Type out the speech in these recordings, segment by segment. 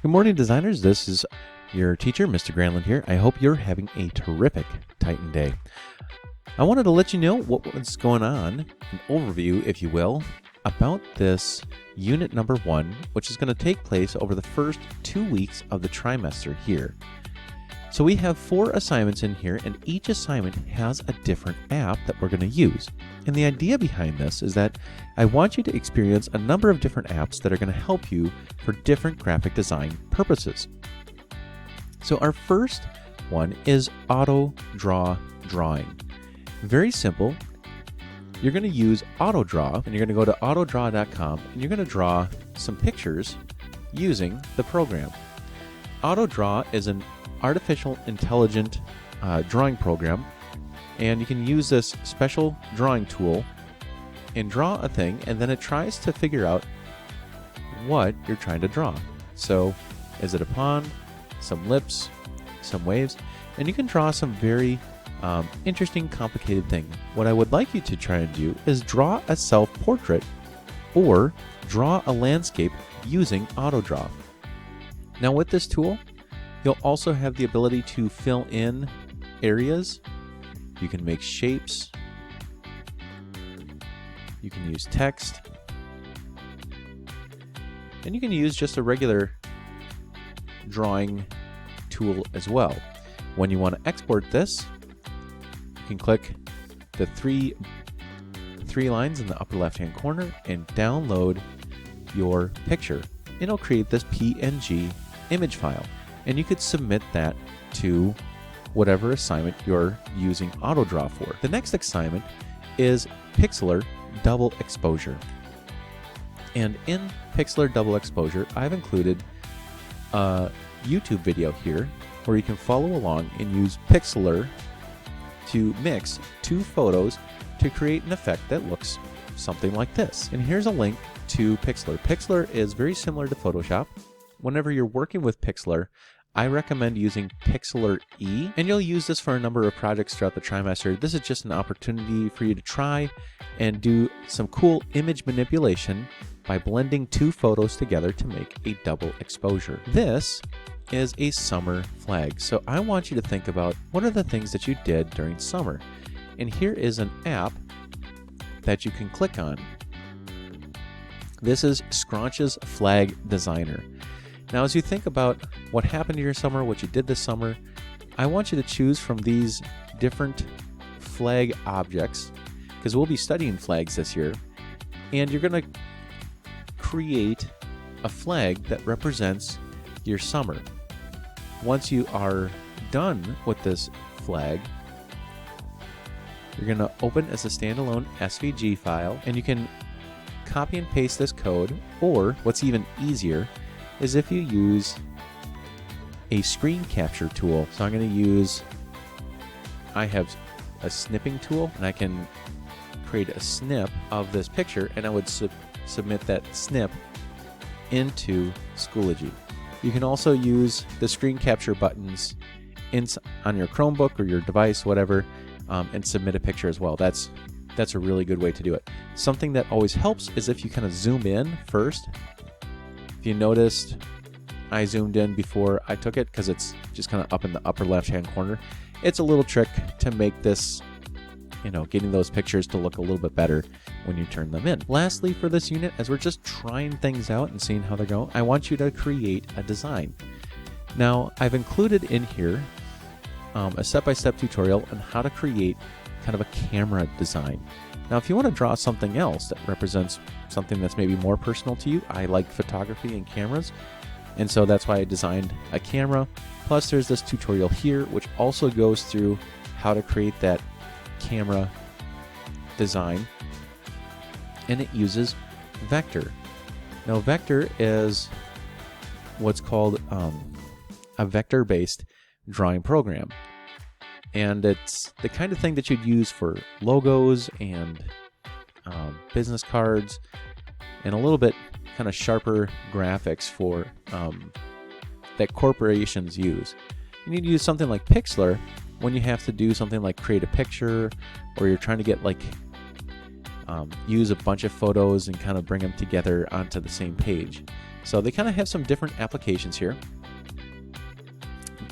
Good morning, designers. This is your teacher, Mr. Granlund here. I hope you're having a terrific Titan Day. I wanted to let you know what was going on, an overview, if you will, about this unit number 1, which is going to take place over the first 2 weeks of the trimester here. So we have 4 assignments in here, and each assignment has a different app that we're going to use. And the idea behind this is that I want you to experience a number of different apps that are going to help you for different graphic design purposes. So our first one is Autodraw drawing. Very simple. You're going to use Autodraw, and you're going to go to autodraw.com, and you're going to draw some pictures using the program. Autodraw is an artificial intelligent drawing program, and you can use this special drawing tool and draw a thing, and then it tries to figure out what you're trying to draw. So is it a pond, some lips, some waves, and you can draw some very interesting, complicated thing. What I would like you to try and do is draw a self-portrait or draw a landscape using Autodraw. Now with this tool, you'll also have the ability to fill in areas. You can make shapes. You can use text. And you can use just a regular drawing tool as well. When you want to export this, you can click the three lines in the upper left-hand corner and download your picture. It'll create this PNG image file, and you could submit that to whatever assignment you're using Autodraw for. The next assignment is Pixlr Double Exposure. And in Pixlr Double Exposure, I've included a YouTube video here where you can follow along and use Pixlr to mix 2 photos to create an effect that looks something like this. And here's a link to Pixlr. Pixlr is very similar to Photoshop. Whenever you're working with Pixlr, I recommend using Pixlr E, and you'll use this for a number of projects throughout the trimester. This is just an opportunity for you to try and do some cool image manipulation by blending 2 photos together to make a double exposure. This is a summer flag, so I want you to think about what are the things that you did during summer. And here is an app that you can click on. This is Scraunch's Flag Designer. Now, as you think about what happened to your summer, what you did this summer, I want you to choose from these different flag objects, because we'll be studying flags this year, and you're going to create a flag that represents your summer. Once you are done with this flag, you're going to open as a standalone SVG file, and you can copy and paste this code, or what's even easier is if you use a screen capture tool. So I'm going to use, I have a snipping tool, and I can create a snip of this picture, and I would submit that snip into Schoology. You can also use the screen capture buttons on your Chromebook or your device, whatever, and submit a picture as well. That's a really good way to do it. Something that always helps is if you kind of zoom in first. If you noticed, I zoomed in before I took it because it's just kind of up in the upper left-hand corner. It's a little trick to make this, getting those pictures to look a little bit better when you turn them in. Lastly, for this unit, as we're just trying things out and seeing how they go, I want you to create a design. Now, I've included in here a step-by-step tutorial on how to create kind of a camera design. Now, if you want to draw something else that represents something that's maybe more personal to you, I like photography and cameras, and so that's why I designed a camera. Plus, there's this tutorial here, which also goes through how to create that camera design, and it uses Vector. Now, Vector is what's called a vector-based drawing program. And it's the kind of thing that you'd use for logos and business cards, and a little bit kind of sharper graphics for that corporations use. You need to use something like Pixlr when you have to do something like create a picture, or you're trying to get use a bunch of photos and kind of bring them together onto the same page. So they kind of have some different applications here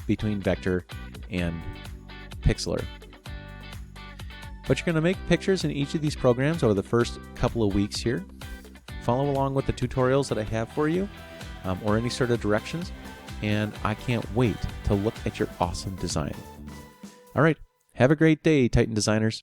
between Vector and Pixlr. But you're going to make pictures in each of these programs over the first couple of weeks here. Follow along with the tutorials that I have for you, or any sort of directions, and I can't wait to look at your awesome design. All right, have a great day, Titan designers.